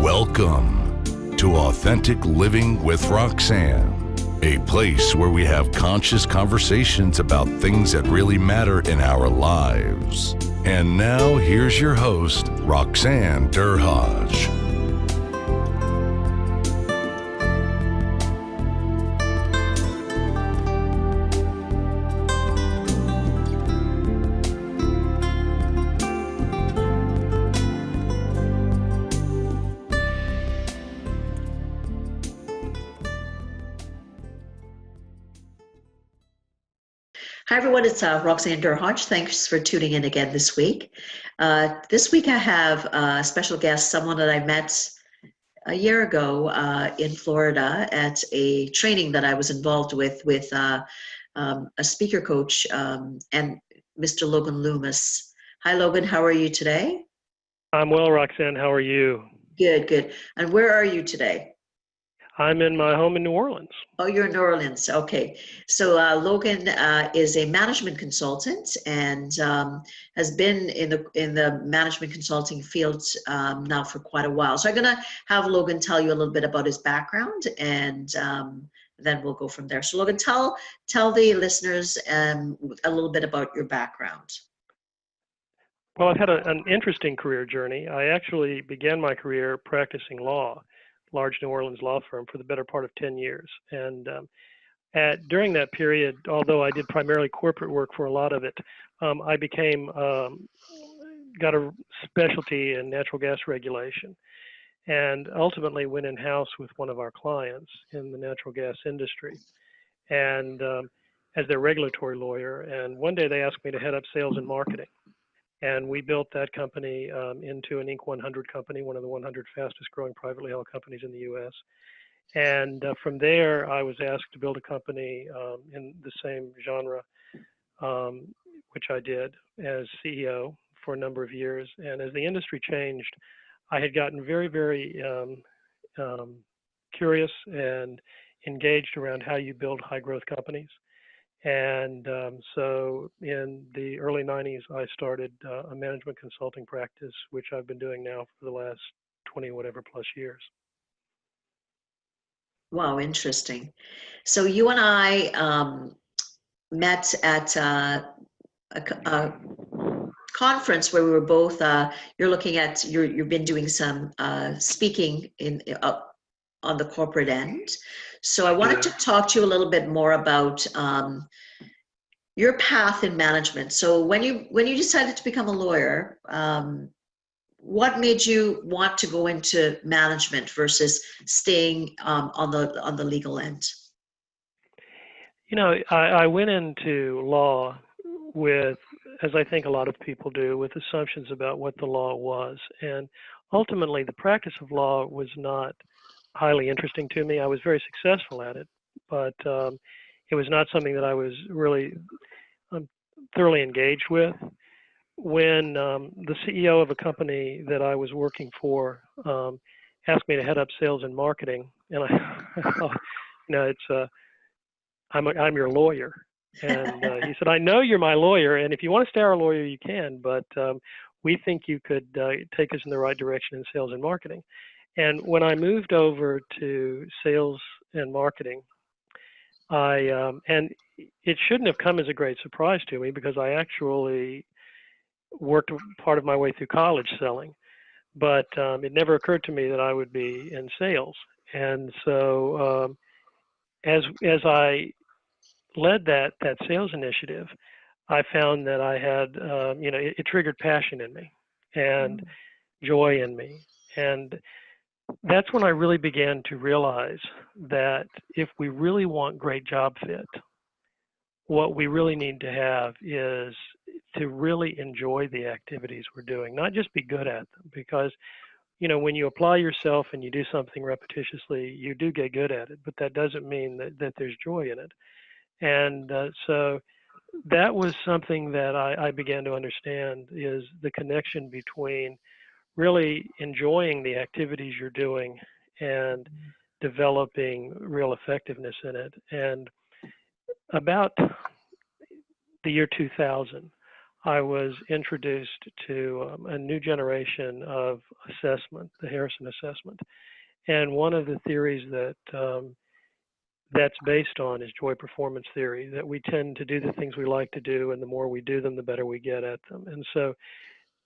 Welcome to Authentic Living with Roxanne, a place where we have conscious conversations about things that really matter in our lives. And now here's your host, Roxanne Derhodge. Hi, everyone. It's Roxanne Derhodge. Thanks for tuning in again this week. This week I have a special guest, someone that I met a year ago in Florida at a training that I was involved with a speaker coach and Mr. Logan Loomis. Hi, Logan. How are you today? I'm well, Roxanne. How are you? Good, good. And where are you today? I'm in my home in New Orleans. Oh, you're in New Orleans. Okay. So Logan is a management consultant and has been in the management consulting field now for quite a while. So I'm going to have Logan tell you a little bit about his background, and then we'll go from there. So Logan, tell the listeners a little bit about your background. Well, I've had an interesting career journey. I actually began my career practicing law, large New Orleans law firm, for the better part of 10 years. And during that period, although I did primarily corporate work for a lot of it, I got a specialty in natural gas regulation, and ultimately went in-house with one of our clients in the natural gas industry, and as their regulatory lawyer. And one day they asked me to head up sales and marketing. And we built that company into an Inc. 100 company, one of the 100 fastest growing privately held companies in the U.S. And from there, I was asked to build a company in the same genre, which I did as CEO for a number of years. And as the industry changed, I had gotten very, very curious and engaged around how you build high growth companies. And so in the early 90s, I started a management consulting practice, which I've been doing now for the last 20 whatever plus years. Wow, interesting. So you and I met at a conference where we were both, you've been doing some speaking on the corporate end. So I wanted to talk to you a little bit more about your path in management. So when you decided to become a lawyer, what made you want to go into management versus staying on the legal end? You know, I went into law with, as I think a lot of people do, with assumptions about what the law was. And ultimately, the practice of law was not highly interesting to me. I was very successful at it, but it was not something that I was really thoroughly engaged with. When the CEO of a company that I was working for asked me to head up sales and marketing, and I thought, I'm your lawyer. And he said, I know you're my lawyer, and if you want to stay our lawyer, you can, but we think you could take us in the right direction in sales and marketing. And when I moved over to sales and marketing, and it shouldn't have come as a great surprise to me because I actually worked part of my way through college selling, but it never occurred to me that I would be in sales. And so as I led that sales initiative, I found that I had, it triggered passion in me and joy in me. And that's when I really began to realize that if we really want great job fit, what we really need to have is to really enjoy the activities we're doing, not just be good at them. Because, when you apply yourself and you do something repetitiously, you do get good at it, but that doesn't mean that there's joy in it. And so that was something that I began to understand, is the connection between really enjoying the activities you're doing and developing real effectiveness in it. And about the year 2000, I was introduced to a new generation of assessment, the Harrison assessment. And one of the theories that that's based on is joy performance theory, that we tend to do the things we like to do, and the more we do them, the better we get at them. And so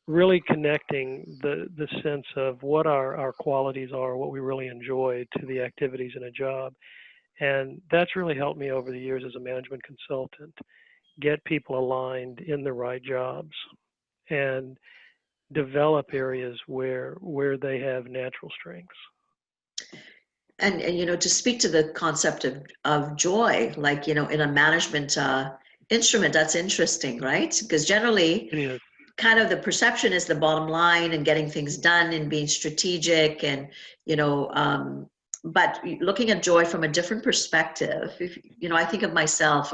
really connecting the sense of what our qualities are, what we really enjoy to the activities in a job. And that's really helped me over the years as a management consultant, get people aligned in the right jobs and develop areas where they have natural strengths. And to speak to the concept of joy, like, in a management instrument, that's interesting, right? Because generally, It is. kind of the perception is the bottom line and getting things done and being strategic and, but looking at joy from a different perspective. I think of myself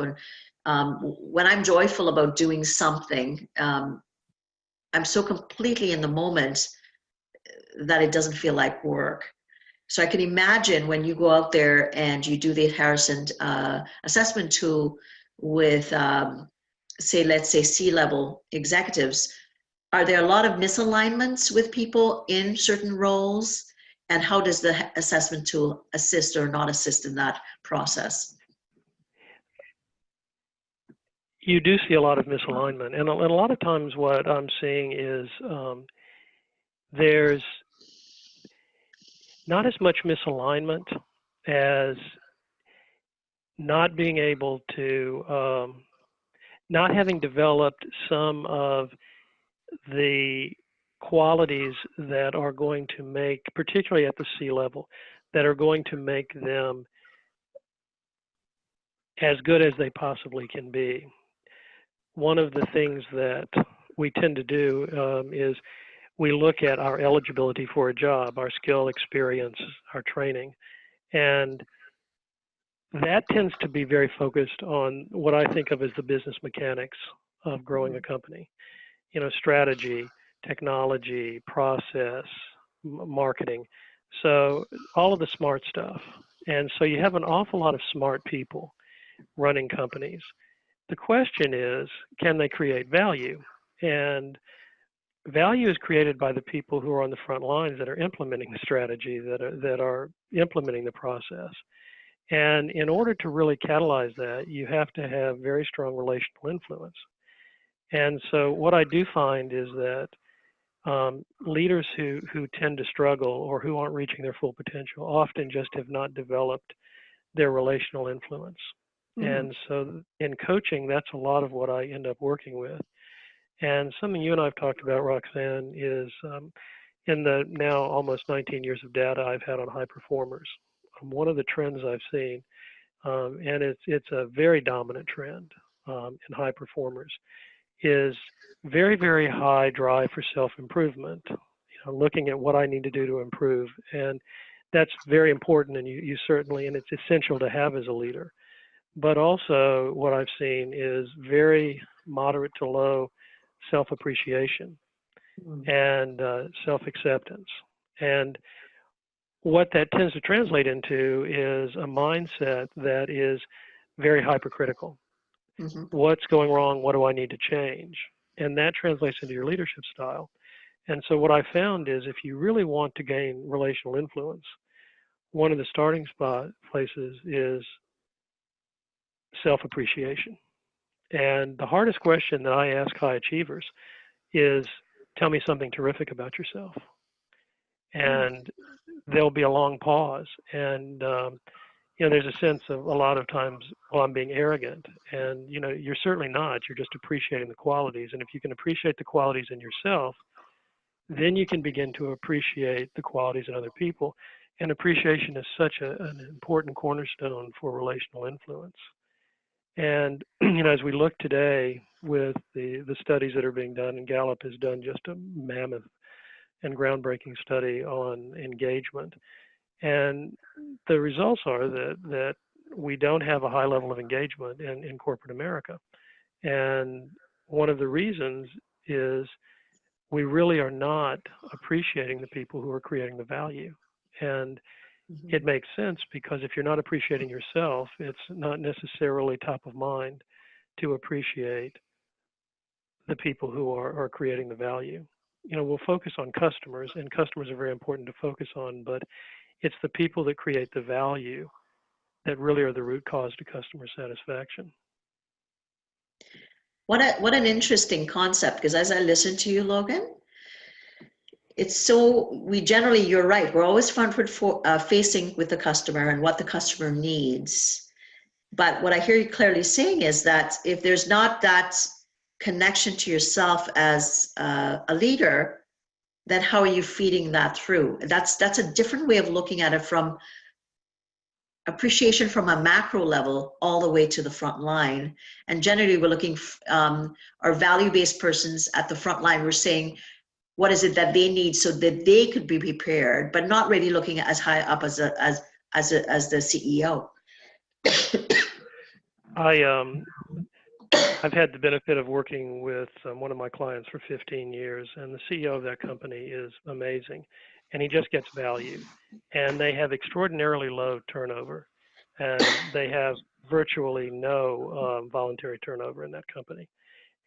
when I'm joyful about doing something, I'm so completely in the moment that it doesn't feel like work. So I can imagine when you go out there and you do the Harrison assessment tool with, let's say C-level executives, are there a lot of misalignments with people in certain roles? And how does the assessment tool assist or not assist in that process? You do see a lot of misalignment. And a lot of times what I'm seeing is there's not as much misalignment as not being able to, not having developed some of the qualities that are going to make, particularly at the C level, that are going to make them as good as they possibly can be. One of the things that we tend to do is we look at our eligibility for a job, our skill, experience, our training, and that tends to be very focused on what I think of as the business mechanics of growing a company. Strategy, technology, process, marketing. So all of the smart stuff. And so you have an awful lot of smart people running companies. The question is, can they create value? And value is created by the people who are on the front lines that are implementing the strategy, that are implementing the process. And in order to really catalyze that, you have to have very strong relational influence. And so what I do find is that leaders who tend to struggle or who aren't reaching their full potential often just have not developed their relational influence. Mm-hmm. And so in coaching, that's a lot of what I end up working with. And something you and I have talked about, Roxanne, is in the now almost 19 years of data I've had on high performers, one of the trends I've seen, and it's a very dominant trend in high performers, is very, very high drive for self-improvement, looking at what I need to do to improve. And that's very important, and you certainly, and it's essential to have as a leader. But also what I've seen is very moderate to low self-appreciation and self-acceptance. And what that tends to translate into is a mindset that is very hypercritical. Mm-hmm. What's going wrong? What do I need to change? And that translates into your leadership style. And so what I found is if you really want to gain relational influence, one of the starting places is self-appreciation. And the hardest question that I ask high achievers is, tell me something terrific about yourself. And there'll be a long pause. And, there's a sense of a lot of times, well, I'm being arrogant. And, you're certainly not. You're just appreciating the qualities. And if you can appreciate the qualities in yourself, then you can begin to appreciate the qualities in other people. And appreciation is such an important cornerstone for relational influence. And, as we look today with the studies that are being done, and Gallup has done just a mammoth and groundbreaking study on engagement. And the results are that we don't have a high level of engagement in corporate America. And one of the reasons is we really are not appreciating the people who are creating the value. And it makes sense, because if you're not appreciating yourself, it's not necessarily top of mind to appreciate the people who are creating the value. We'll focus on customers, and customers are very important to focus on, but it's the people that create the value that really are the root cause to customer satisfaction. What an interesting concept, because as I listen to you, Logan, you're right, we're always front facing with the customer and what the customer needs. But what I hear you clearly saying is that if there's not that connection to yourself as a leader, then how are you feeding that through? That's a different way of looking at it, from appreciation from a macro level all the way to the front line. And generally we're looking, our value-based persons at the front line, we're saying, what is it that they need so that they could be prepared, but not really looking as high up as the CEO. I've had the benefit of working with one of my clients for 15 years, and the CEO of that company is amazing, and he just gets value. And they have extraordinarily low turnover, and they have virtually no voluntary turnover in that company.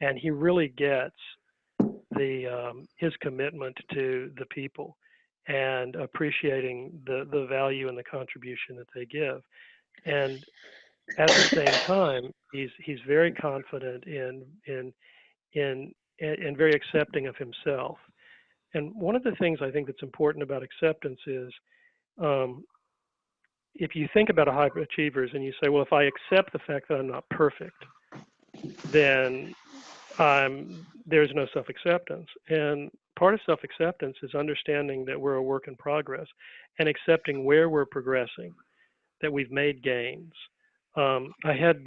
And he really gets his commitment to the people and appreciating the value and the contribution that they give. And at the same time, he's very confident and very accepting of himself. And one of the things I think that's important about acceptance is, if you think about high achievers and you say, well, if I accept the fact that I'm not perfect, then there's no self-acceptance. And part of self-acceptance is understanding that we're a work in progress and accepting where we're progressing, that we've made gains. I had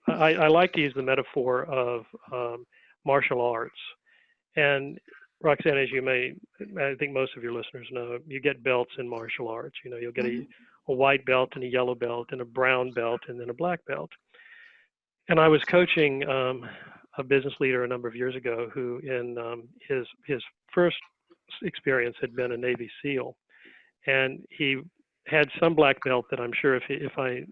I like to use the metaphor of martial arts. And Roxanne, as I think most of your listeners know, you get belts in martial arts. You'll get a white belt and a yellow belt and a brown belt and then a black belt. And I was coaching a business leader a number of years ago who, in his first experience, had been a Navy SEAL, and he had some black belt that I'm sure if I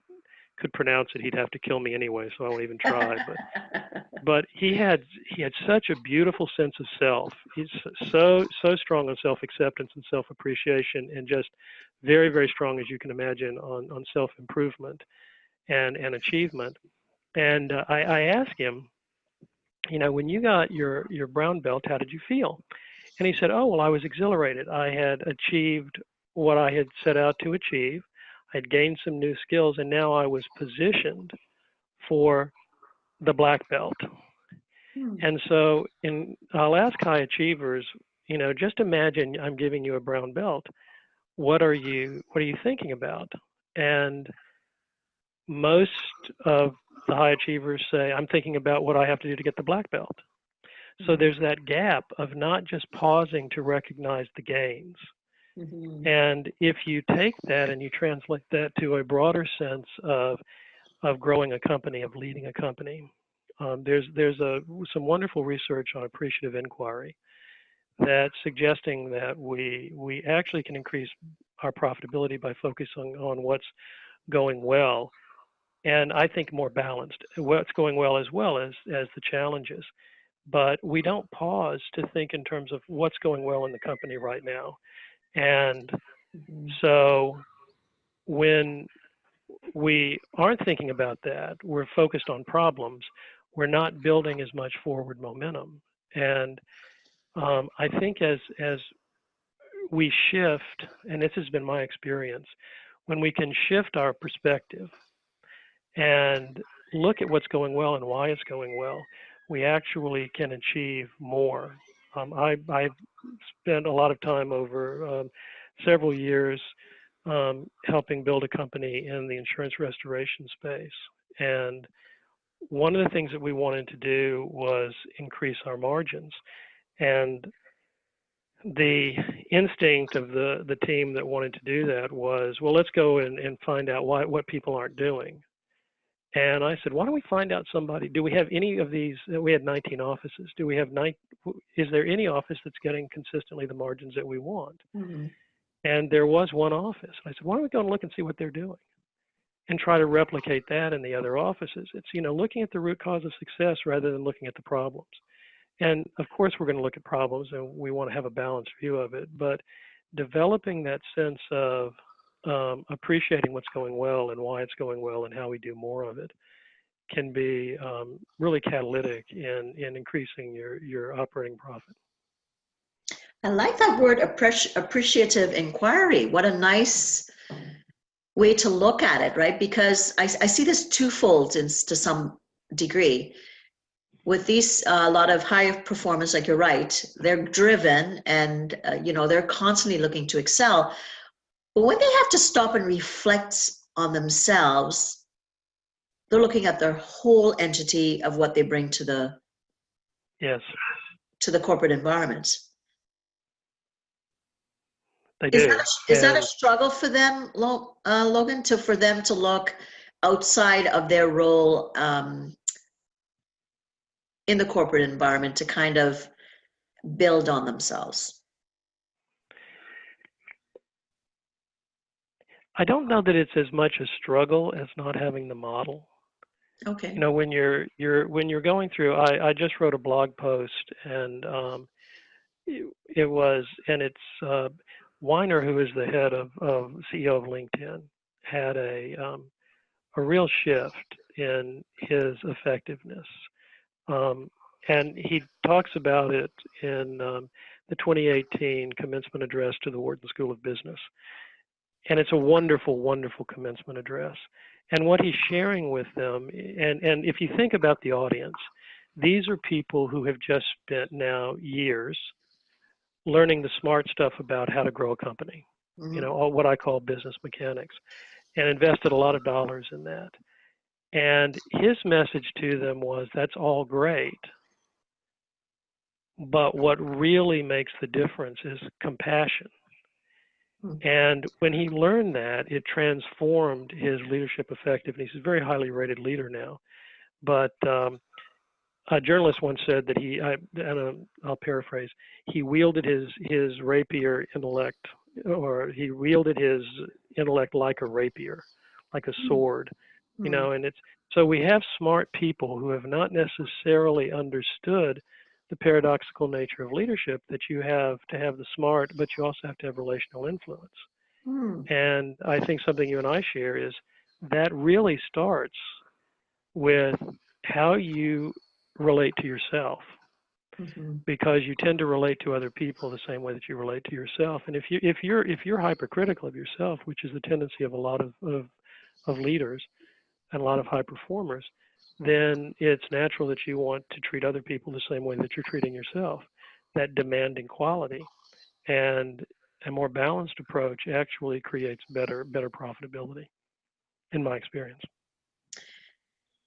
could pronounce it, he'd have to kill me anyway, so I won't even try. But he had such a beautiful sense of self. He's so strong on self-acceptance and self-appreciation, and just very, very strong, as you can imagine, on self-improvement and achievement. And I asked him, when you got your brown belt, how did you feel? And he said, oh, well, I was exhilarated. I had achieved what I had set out to achieve. I'd gained some new skills, and now I was positioned for the black belt. And so I'll ask high achievers, just imagine I'm giving you a brown belt. What are you thinking about? And most of the high achievers say, I'm thinking about what I have to do to get the black belt. So there's that gap of not just pausing to recognize the gains. And if you take that and you translate that to a broader sense of growing a company, of leading a company, there's some wonderful research on appreciative inquiry that's suggesting that we actually can increase our profitability by focusing on what's going well, and I think more balanced, what's going well as the challenges. But we don't pause to think in terms of what's going well in the company right now. And so when we aren't thinking about that, we're focused on problems, we're not building as much forward momentum. And I think as we shift, and this has been my experience, when we can shift our perspective and look at what's going well and why it's going well, we actually can achieve more. I've spent a lot of time over several years helping build a company in the insurance restoration space. And one of the things that we wanted to do was increase our margins. And the instinct of the team that wanted to do that was, well, let's go and find out what people aren't doing. And I said, why don't we find out somebody, do we have any of these, we had 19 offices, is there any office that's getting consistently the margins that we want? And there was one office. I said, why don't we go and look and see what they're doing? and try to replicate that in the other offices. It's, looking at the root cause of success rather than looking at the problems. And of course, we're going to look at problems and we want to have a balanced view of it, but developing that sense of appreciating what's going well and why it's going well and how we do more of it can be really catalytic in increasing your operating profit. I like that word, appreciative inquiry. What a nice way to look at it, right? Because I see this twofold to some degree. With these, a lot of high performers, like you're right, they're driven and, they're constantly looking to excel. But when they have to stop and reflect on themselves, they're looking at their whole entity of what they bring to the corporate environment. They do. Is that a struggle for them, Logan, for them to look outside of their role in the corporate environment to kind of build on themselves? I don't know that it's as much a struggle as not having the model. Okay. When you're going through, I just wrote a blog post, and it's Weiner, who is the head of CEO of LinkedIn, had a real shift in his effectiveness, and he talks about it in the 2018 commencement address to the Wharton School of Business, and it's a wonderful, wonderful commencement address. And what he's sharing with them, and if you think about the audience, these are people who have just spent now years learning the smart stuff about how to grow a company, all what I call business mechanics, and invested a lot of dollars in that. And his message to them was, that's all great, but what really makes the difference is compassion. And when he learned that, it transformed his leadership effectiveness. He's a very highly rated leader now. But a journalist once said that I'll paraphrase, he wielded his rapier intellect, or he wielded his intellect like a rapier, like a sword, and so we have smart people who have not necessarily understood the paradoxical nature of leadership, that you have to have the smart, but you also have to have relational influence. And I think something you and I share is that really starts with how you relate to yourself, because you tend to relate to other people the same way that you relate to yourself. And if you're hypercritical of yourself, which is the tendency of a lot of leaders and a lot of high performers, then it's natural that you want to treat other people the same way that you're treating yourself. That demanding quality and a more balanced approach actually creates better profitability, in my experience.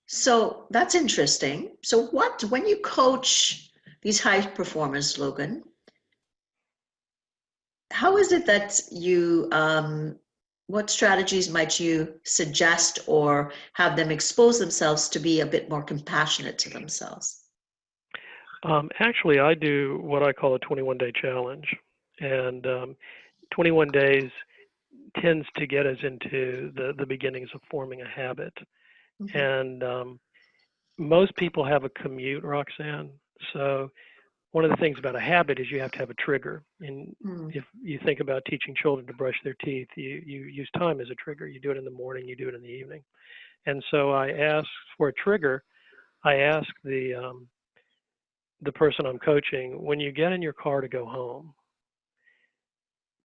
So that's interesting. So when you coach these high performers, Logan, how is it that you, what strategies might you suggest or have them expose themselves to be a bit more compassionate to themselves? Actually, I do what I call a 21-day challenge. And 21 days tends to get us into the beginnings of forming a habit. And most people have a commute, Roxanne. So one of the things about a habit is you have to have a trigger. And if you think about teaching children to brush their teeth, you use time as a trigger. You do it in the morning, you do it in the evening. And so I ask for a trigger. I ask the person I'm coaching, when you get in your car to go home,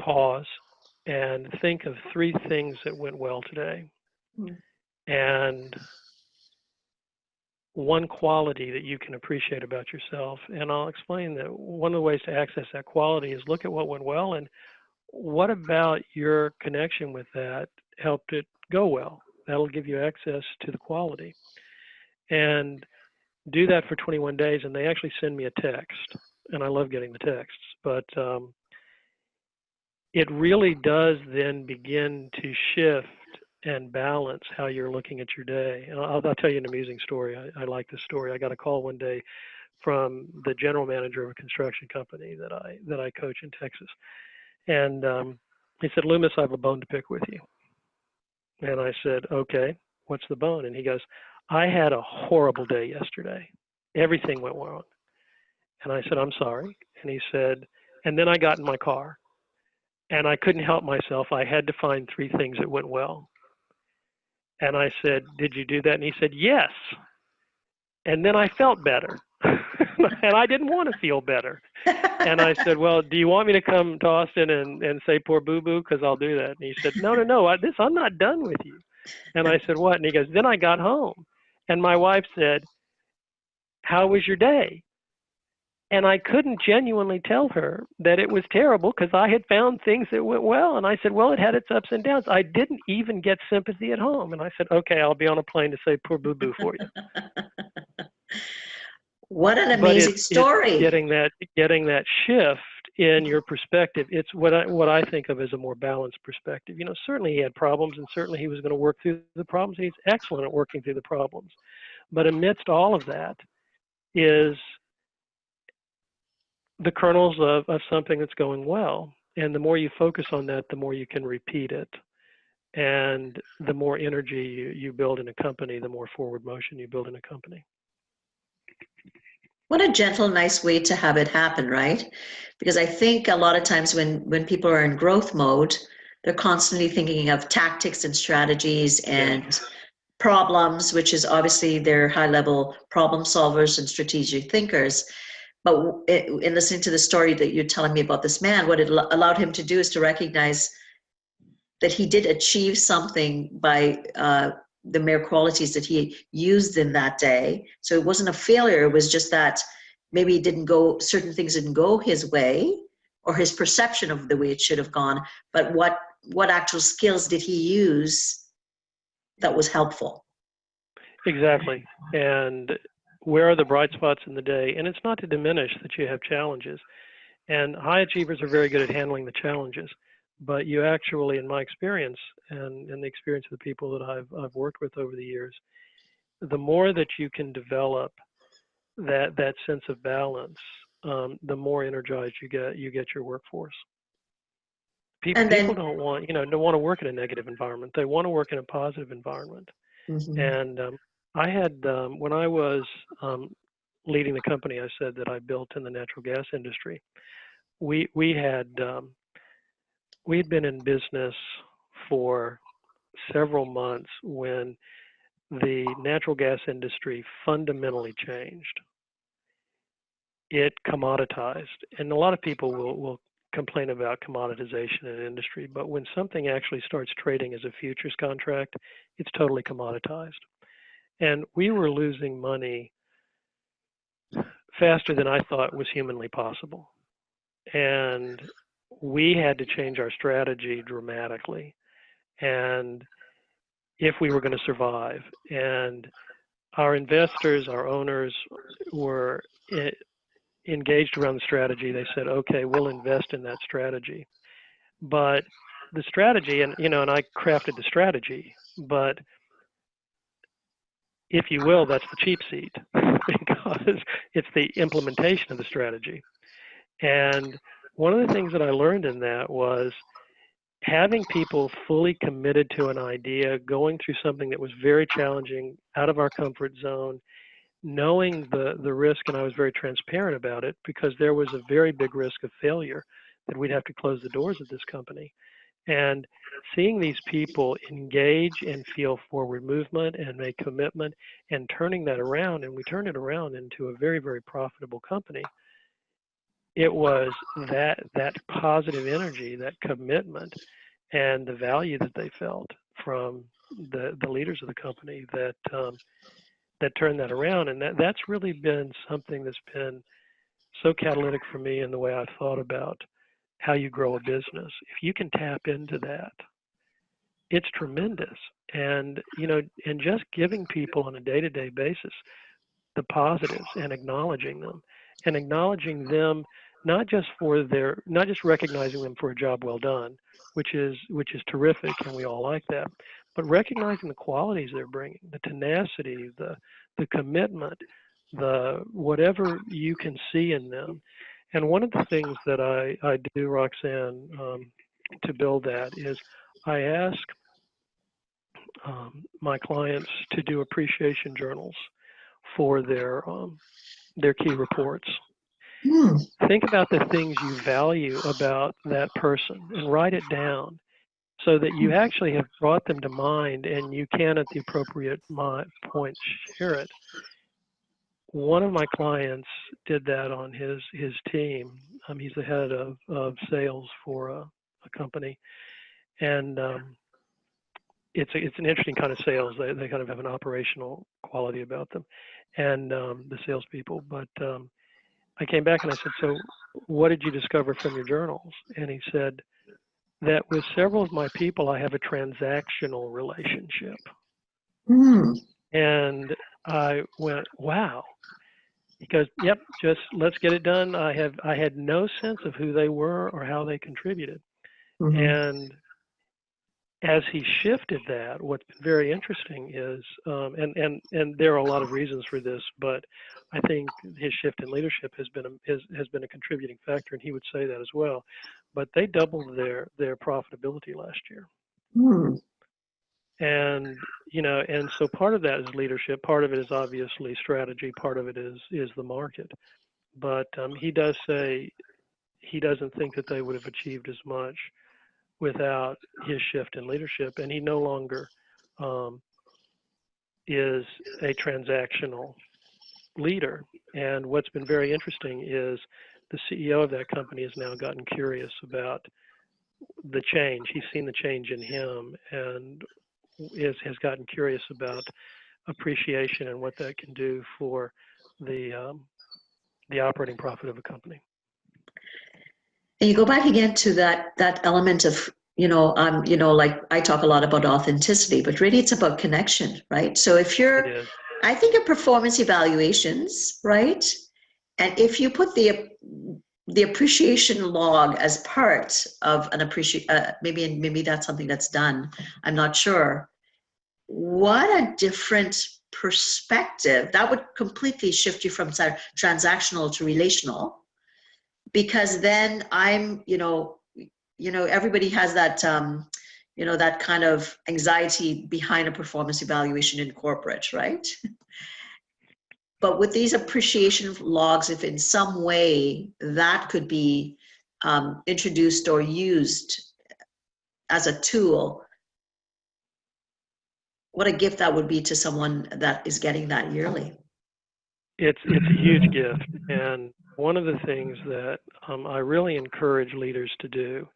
pause and think of 3 things that went well today. And one quality that you can appreciate about yourself. And I'll explain that one of the ways to access that quality is look at what went well and what about your connection with that helped it go well. That'll give you access to the quality. And do that for 21 days, and they actually send me a text. And I love getting the texts. But it really does then begin to shift and balance how you're looking at your day. And I'll tell you an amusing story. I like this story. I got a call one day from the general manager of a construction company that I coach in Texas. And he said, Loomis, I have a bone to pick with you. And I said, okay, what's the bone? And he goes, I had a horrible day yesterday. Everything went wrong. And I said, I'm sorry. And he said, and then I got in my car and I couldn't help myself. I had to find 3 things that went well. And I said, did you do that? And he said, yes. And then I felt better. And I didn't want to feel better. And I said, well, do you want me to come to Austin and say poor boo-boo? Because I'll do that. And he said, no, I'm not done with you. And I said, what? And he goes, then I got home. And my wife said, how was your day? And I couldn't genuinely tell her that it was terrible because I had found things that went well. And I said, well, it had its ups and downs. I didn't even get sympathy at home. And I said, okay, I'll be on a plane to say poor boo-boo for you. What an But amazing story. It's getting that shift in your perspective. It's what I think of as a more balanced perspective. You know, certainly he had problems, and certainly he was going to work through the problems. He's excellent at working through the problems. But amidst all of that is the kernels of something that's going well. And the more you focus on that, the more you can repeat it. And the more energy you build in a company, the more forward motion you build in a company. What a gentle, nice way to have it happen, right? Because I think a lot of times when people are in growth mode, they're constantly thinking of tactics and strategies and problems, which is obviously they're high-level problem solvers and strategic thinkers. But in listening to the story that you're telling me about this man, what it allowed him to do is to recognize that he did achieve something by the mere qualities that he used in that day. So it wasn't a failure. It was just that maybe certain things didn't go his way or his perception of the way it should have gone. But what actual skills did he use that was helpful? Exactly. And where are the bright spots in the day? And it's not to diminish that you have challenges. And high achievers are very good at handling the challenges. But you actually, in my experience and the experience of the people that I've worked with over the years, the more that you can develop that sense of balance, the more energized you get your workforce. People don't want to work in a negative environment. They want to work in a positive environment. Mm-hmm. And I had when I was leading the company, I said that I built in the natural gas industry. We had been in business for several months when the natural gas industry fundamentally changed. It commoditized, and a lot of people will complain about commoditization in industry, but when something actually starts trading as a futures contract, it's totally commoditized. And we were losing money faster than I thought was humanly possible. And we had to change our strategy dramatically. And if we were going to survive, and our investors, our owners were engaged around the strategy. They said, okay, we'll invest in that strategy. But the strategy, and I crafted the strategy, but if you will, that's the cheap seat because it's the implementation of the strategy. And one of the things that I learned in that was having people fully committed to an idea, going through something that was very challenging, out of our comfort zone, knowing the risk, and I was very transparent about it because there was a very big risk of failure that we'd have to close the doors of this company. And seeing these people engage and feel forward movement and make commitment and turning that around, and we turned it around into a very, very profitable company. It was that positive energy, that commitment, and the value that they felt from the leaders of the company that turned that around. And that's really been something that's been so catalytic for me in the way I've thought about how you grow a business. If you can tap into that, it's tremendous. And and just giving people on a day-to-day basis the positives and acknowledging them, not just recognizing them for a job well done, which is terrific, and we all like that, but recognizing the qualities they're bringing, the tenacity, the commitment, the whatever you can see in them. And one of the things that I do, Roxanne, to build that is I ask my clients to do appreciation journals for their key reports. Hmm. Think about the things you value about that person and write it down so that you actually have brought them to mind and you can at the appropriate point share it. One of my clients did that on his team. He's the head of sales for a company, and it's an interesting kind of sales. They kind of have an operational quality about them, and the salespeople. But I came back and I said, "So, what did you discover from your journals?" And he said that with several of my people, I have a transactional relationship. Hmm. And I went, "Wow." He goes, "Yep, just let's get it done." I had no sense of who they were or how they contributed. Mhm. And as he shifted that, what's been very interesting is, and there are a lot of reasons for this, but I think his shift in leadership has been a contributing factor, and he would say that as well. But they doubled their profitability last year, Hmm. and and so part of that is leadership, part of it is obviously strategy, part of it is the market. But he does say he doesn't think that they would have achieved as much without his shift in leadership, and he no longer um, is a transactional leader. And what's been very interesting is the CEO of that company has now gotten curious about the change. He's seen the change in him and has gotten curious about appreciation and what that can do for the operating profit of a company. And you go back again to that element of, like I talk a lot about authenticity, but really it's about connection, right? So if It you're, is. I think of performance evaluations, right? And if you put the appreciation log as part of an maybe that's something that's done. I'm not sure. What a different perspective. That would completely shift you from transactional to relational, because then everybody has that, that kind of anxiety behind a performance evaluation in corporate, right? But with these appreciation logs, if in some way that could be introduced or used as a tool, what a gift that would be to someone that is getting that yearly. It's a huge gift, and one of the things that I really encourage leaders to do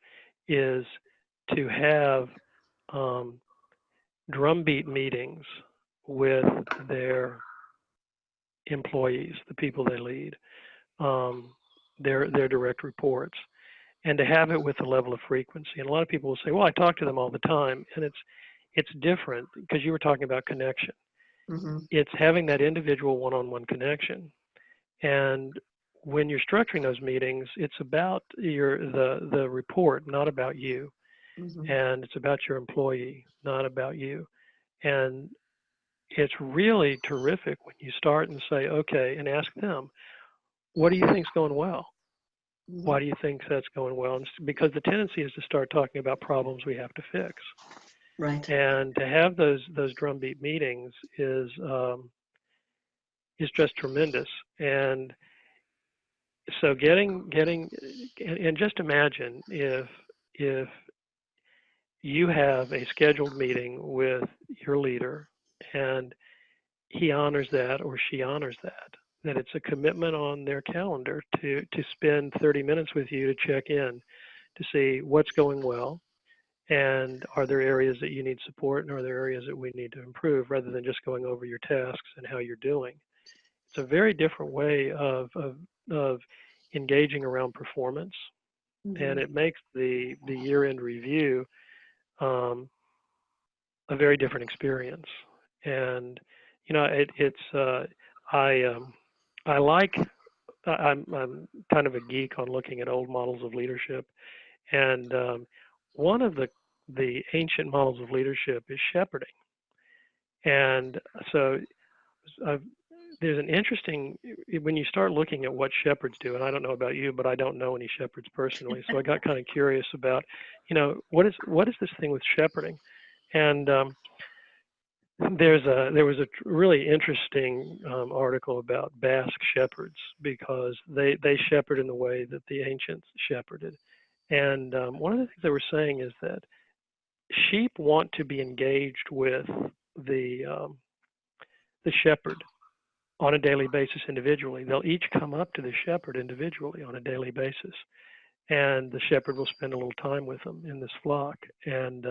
is to have um, drumbeat meetings with their employees, the people they lead, um, their direct reports, and to have it with a level of frequency. And a lot of people will say, "Well, I talk to them all the time," and it's different because you were talking about connection. Mm-hmm. It's having that individual one-on-one connection. And when you're structuring those meetings, it's about the report, not about you. Mm-hmm. And it's about your employee, not about you. And it's really terrific when you start and say, okay, and ask them, what do you think's going well? Mm-hmm. Why do you think that's going well? And because the tendency is to start talking about problems we have to fix. Right. And to have those drumbeat meetings is just tremendous. And so getting and just imagine if you have a scheduled meeting with your leader and he honors that or she honors that it's a commitment on their calendar to spend 30 minutes with you to check in to see what's going well and are there areas that you need support and are there areas that we need to improve, rather than just going over your tasks and how you're doing. It's a very different way of engaging around performance, Mm-hmm. and it makes the year-end review a very different experience. And I like I'm kind of a geek on looking at old models of leadership, and one of the ancient models of leadership is shepherding. And so I've, there's an interesting, when you start looking at what shepherds do, and I don't know about you, but I don't know any shepherds personally. So I got kind of curious about, what is this thing with shepherding? And there was a really interesting article about Basque shepherds, because they shepherd in the way that the ancients shepherded. And one of the things they were saying is that sheep want to be engaged with the shepherd on a daily basis individually. They'll each come up to the shepherd individually on a daily basis, and the shepherd will spend a little time with them in this flock. And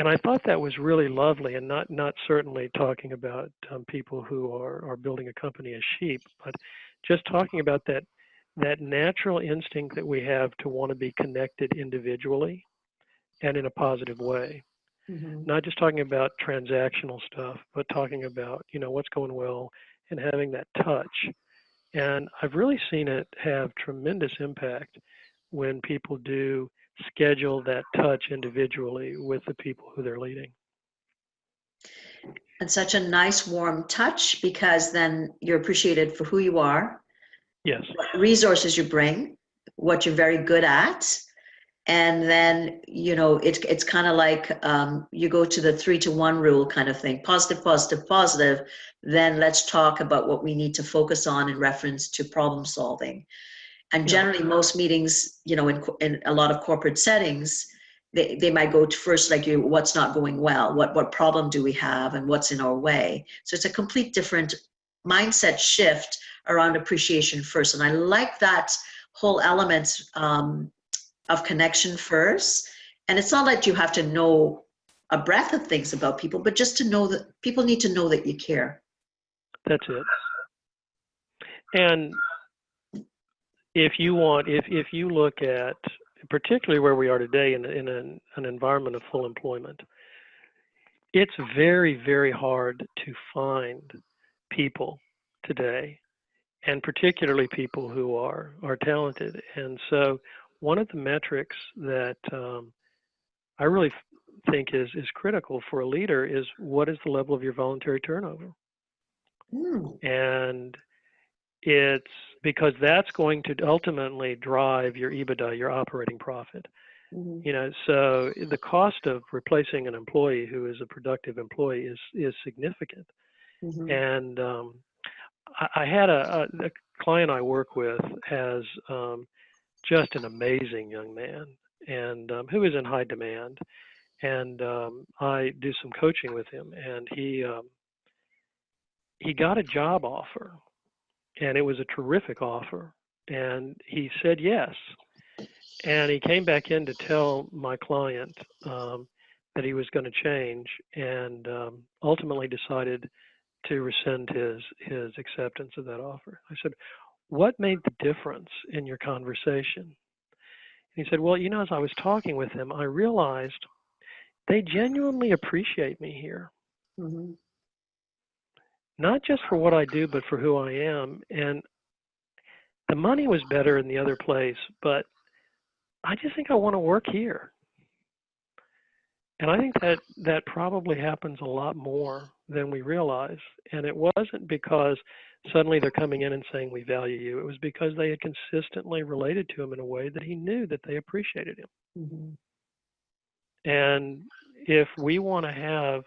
I thought that was really lovely, and not certainly talking about people who are building a company as sheep, but just talking about that natural instinct that we have to want to be connected individually and in a positive way. Mm-hmm. Not just talking about transactional stuff, but talking about, what's going well and having that touch. And I've really seen it have tremendous impact when people do schedule that touch individually with the people who they're leading. And such a nice warm touch, because then you're appreciated for who you are, Yes. what resources you bring, what you're very good at. And then, it's kind of like you go to the 3-to-1 rule kind of thing, positive, positive, positive. Then let's talk about what we need to focus on in reference to problem solving. And generally, most meetings, in a lot of corporate settings, they might go to first, like what's not going well, what problem do we have, and what's in our way. So it's a complete different mindset shift around appreciation first. And I like that whole element of connection first. And it's not that you have to know a breadth of things about people, but just to know that people need to know that you care. That's it. And if you look at particularly where we are today in an environment of full employment, it's very, very hard to find people today, and particularly people who are talented. And so one of the metrics that I really think is critical for a leader is, what is the level of your voluntary turnover? And it's because that's going to ultimately drive your EBITDA, your operating profit. Mm-hmm. So the cost of replacing an employee who is a productive employee is significant. Mm-hmm. And I had a client I work with has just an amazing young man, and who is in high demand. And I do some coaching with him, and he got a job offer. And it was a terrific offer. And he said yes. And he came back in to tell my client that he was going to change, and ultimately decided to rescind his acceptance of that offer. I said, what made the difference in your conversation? And he said, well, as I was talking with him, I realized they genuinely appreciate me here. Mm-hmm. Not just for what I do, but for who I am. And the money was better in the other place, but I just think I want to work here. And I think that probably happens a lot more than we realize. And it wasn't because suddenly they're coming in and saying, we value you. It was because they had consistently related to him in a way that he knew that they appreciated him. Mm-hmm. And if we want to have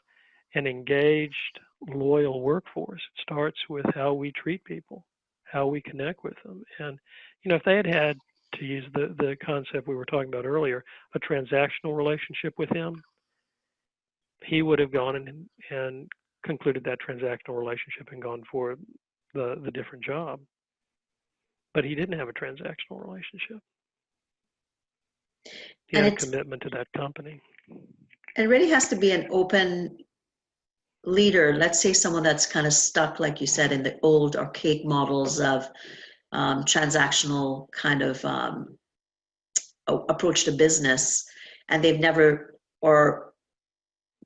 an engaged, loyal workforce, it starts with how we treat people, how we connect with them. And, if they had to use the concept we were talking about earlier, a transactional relationship with him, he would have gone and concluded that transactional relationship and gone for the different job. But he didn't have a transactional relationship. He had a commitment to that company. It really has to be an open leader. Let's say someone that's kind of stuck, like you said, in the old archaic models of transactional kind of approach to business, and they've never or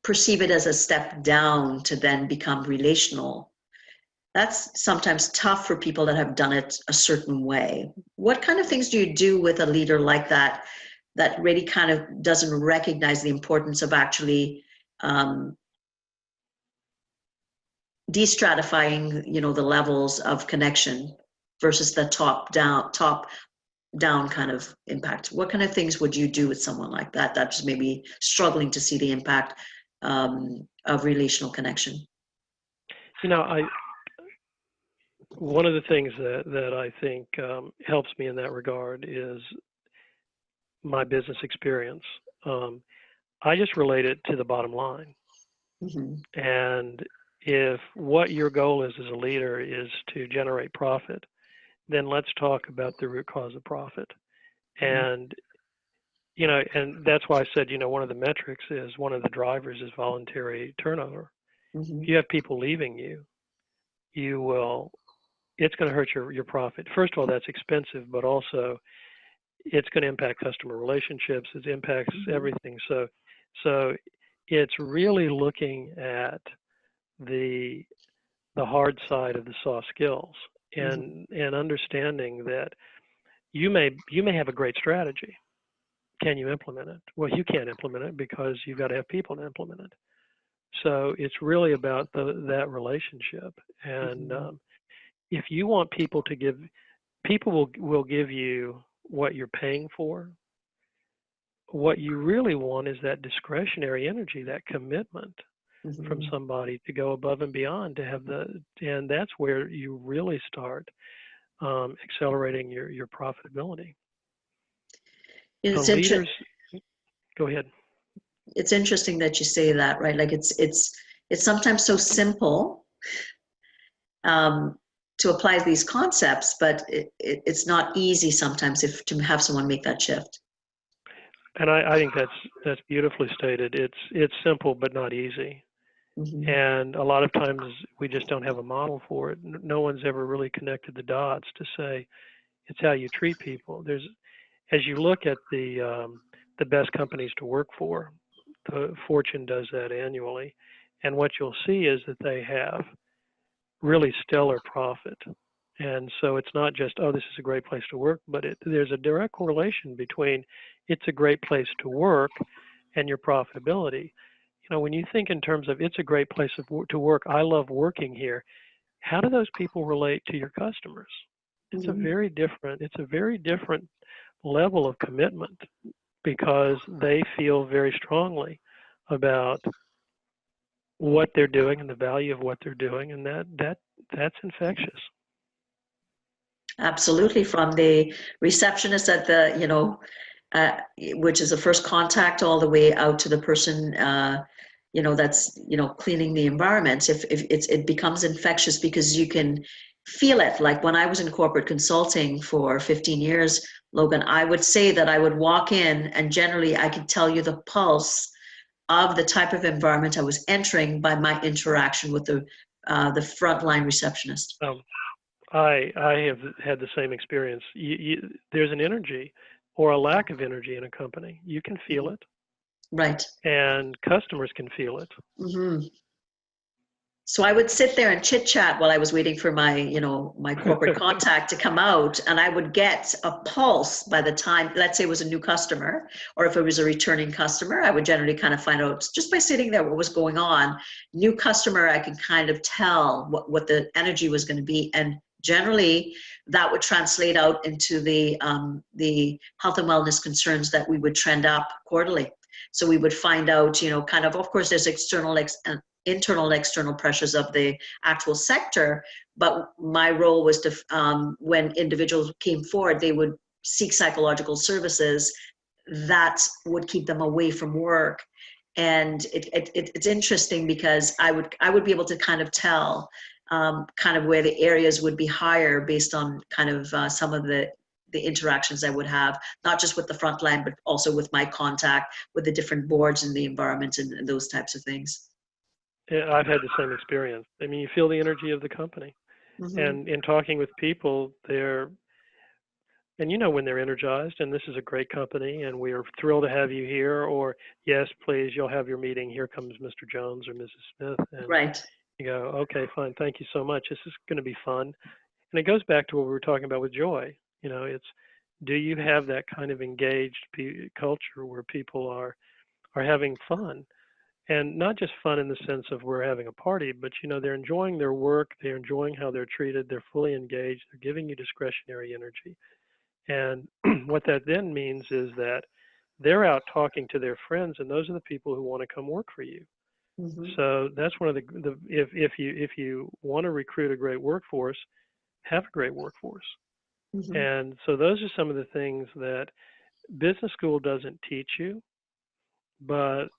perceive it as a step down to then become relational. That's sometimes tough for people that have done it a certain way. What kind of things do you do with a leader like that really kind of doesn't recognize the importance of actually de-stratifying, the levels of connection versus the top down kind of impact? What kind of things would you do with someone like that that's maybe struggling to see the impact of of relational connection? One of the things that I think helps me in that regard is my business experience. I just relate it to the bottom line. Mm-hmm. And if what your goal is as a leader is to generate profit, then let's talk about the root cause of profit. And, and that's why I said, one of the metrics is one of the drivers is voluntary turnover. Mm-hmm. If you have people leaving you, it's going to hurt your profit. First of all, that's expensive, but also it's going to impact customer relationships. It impacts everything. So it's really looking at the hard side of the soft skills and understanding that you may have a great strategy. Can you implement it? Well, you can't implement it because you've got to have people to implement it. So it's really about that relationship. And if you want people to give, people will give you what you're paying for. What you really want is that discretionary energy, that commitment from somebody to go above and beyond, to have and that's where you really start accelerating your profitability. It's Leaders, go ahead. It's interesting that you say that, right? Like it's sometimes so simple to apply these concepts, but it's not easy sometimes to have someone make that shift. And I think that's beautifully stated. It's simple but not easy. And a lot of times we just don't have a model for it. No one's ever really connected the dots to say it's how you treat people. As you look at the best companies to work for, the Fortune does that annually, and what you'll see is that they have really stellar profit. And so it's not just, oh, this is a great place to work, but there's a direct correlation between it's a great place to work and your profitability. When you think in terms of it's a great place to work, I love working here, how do those people relate to your customers? It's a very different level of commitment because they feel very strongly about what they're doing and the value of what they're doing, and that's infectious. Absolutely, from the receptionist at the which is the first contact, all the way out to the person that's cleaning the environment. If it becomes infectious because you can feel it. Like when I was in corporate consulting for 15 years, Logan, I would say that I would walk in and generally I could tell you the pulse of the type of environment I was entering by my interaction with the frontline receptionist. I have had the same experience. There's an energy or a lack of energy in a company. You can feel it. Right. And customers can feel it. So I would sit there and chit chat while I was waiting for my corporate contact to come out, and I would get a pulse by the time, let's say it was a new customer, or if it was a returning customer, I would generally kind of find out just by sitting there what was going on. New customer, I could kind of tell what the energy was going to be, and generally that would translate out into the health and wellness concerns that we would trend up quarterly. So we would find out, of course, there's internal and external pressures of the actual sector, but my role was to, when individuals came forward, they would seek psychological services that would keep them away from work. And it's interesting because I would be able to kind of tell kind of where the areas would be higher based on kind of some of the interactions I would have, not just with the front line, but also with my contact with the different boards and the environment and those types of things. Yeah, I've had the same experience. I mean, you feel the energy of the company. And in talking with people, when they're energized, and this is a great company, and we are thrilled to have you here, or yes, please, you'll have your meeting. Here comes Mr. Jones or Mrs. Smith. And right. You go, okay, fine. Thank you so much. This is going to be fun. And it goes back to what we were talking about with joy. It's, do you have that kind of engaged culture where people are having fun? And not just fun in the sense of we're having a party, but they're enjoying their work, they're enjoying how they're treated, they're fully engaged, they're giving you discretionary energy. And what that then means is that they're out talking to their friends, and those are the people who want to come work for you. Mhm. So that's one of the if you want to recruit a great workforce, have a great workforce. Mhm. And so those are some of the things that business school doesn't teach you, but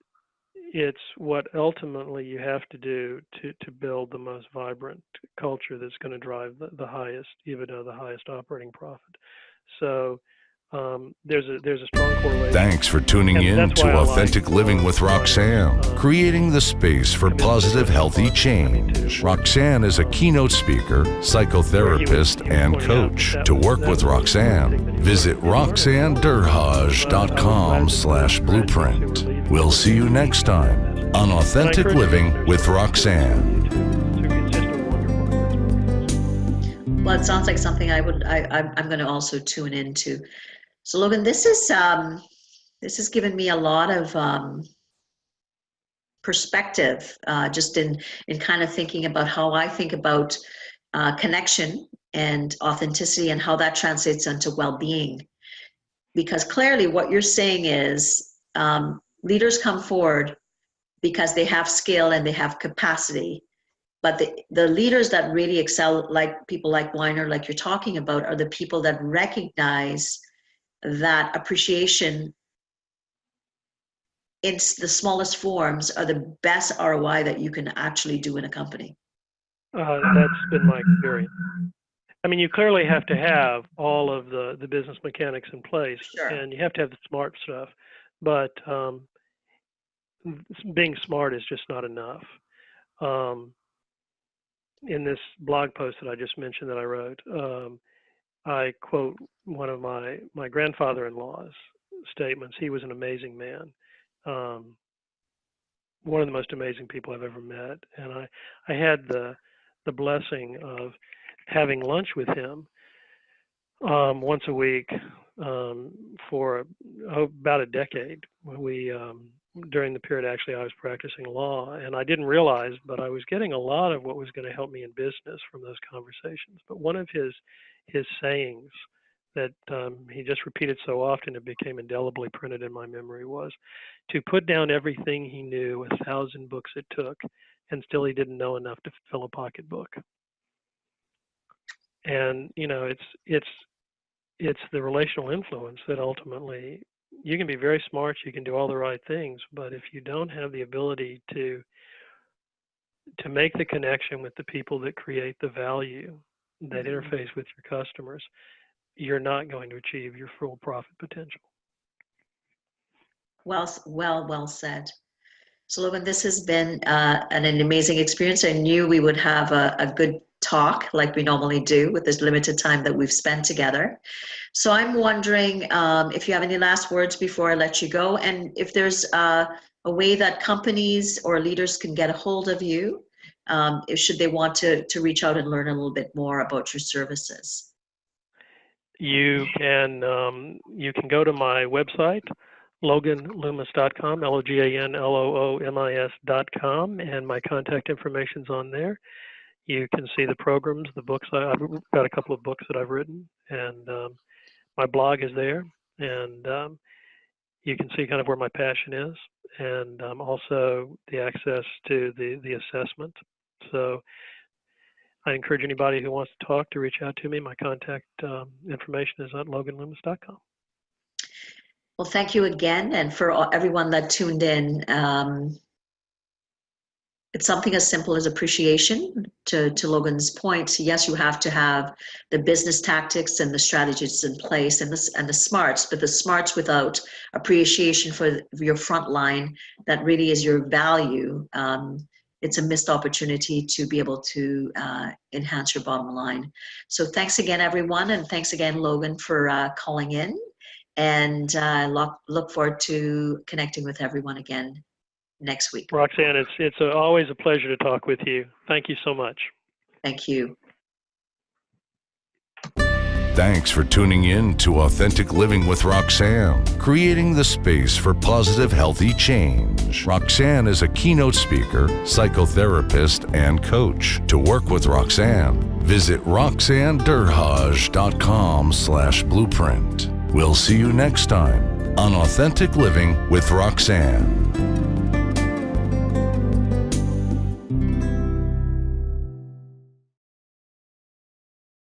it's what ultimately you have to do to build the most vibrant culture that's going to drive the highest EBITDA, the highest operating profit. So there's a strong correlation. Thanks for tuning And in that's why to I Authentic like, Living with Roxanne, creating the space for positive, healthy change. Roxanne is a keynote speaker, psychotherapist, and coach. To work with Roxanne, visit roxannederhage.com/blueprint. We'll see you next time on Authentic Living with Roxanne. Well, it sounds like something I'm going to also tune into. So, Logan, this has given me a lot of perspective, just in kind of thinking about how I think about connection and authenticity and how that translates into well-being. Because clearly, what you're saying is leaders come forward because they have skill and they have capacity. But the leaders that really excel, like people like Weiner, like you're talking about, are the people that recognize that appreciation in the smallest forms are the best ROI that you can actually do in a company. That's been my experience. I mean, you clearly have to have all of the business mechanics in place, Sure. and you have to have the smart stuff. But being smart is just not enough. In this blog post that I just mentioned that I wrote, I quote one of my grandfather-in-law's statements. He was an amazing man, one of the most amazing people I've ever met, and I had the blessing of having lunch with him once a week for about a decade. We during the period actually I was practicing law, and I didn't realize, but I was getting a lot of what was going to help me in business from those conversations. But one of his sayings that he just repeated so often it became indelibly printed in my memory was to put down everything he knew, 1,000 books it took, and still he didn't know enough to fill a pocketbook. And it's the relational influence that ultimately, you can be very smart, you can do all the right things, but if you don't have the ability to make the connection with the people that create the value that interface with your customers, you're not going to achieve your full profit potential. Well said. So, Logan, this has been an amazing experience. I knew we would have a good talk like we normally do with this limited time that we've spent together. So I'm wondering if you have any last words before I let you go, and if there's a way that companies or leaders can get a hold of you, should they want to reach out and learn a little bit more about your services. You can go to my website, loganloomis.com, LOGANLOOMIS.com, and my contact information's on there. You can see the programs, the books. I've got a couple of books that I've written, and my blog is there, and you can see kind of where my passion is, and also the access to the assessment. So I encourage anybody who wants to talk to reach out to me. My contact information is at loganloomis.com. Well, thank you again, and for everyone that tuned in. It's something as simple as appreciation. To Logan's point, yes, you have to have the business tactics and the strategies in place and the smarts, but the smarts without appreciation for your front line, that really is your value. It's a missed opportunity to be able to enhance your bottom line. So thanks again, everyone, and thanks again, Logan, for calling in. And look forward to connecting with everyone again next week. Roxanne, it's always a pleasure to talk with you. Thank you so much. Thank you. Thanks for tuning in to Authentic Living with Roxanne, creating the space for positive, healthy change. Roxanne is a keynote speaker, psychotherapist, and coach. To work with Roxanne, visit roxannederhage.com/blueprint. We'll see you next time on Authentic Living with Roxanne.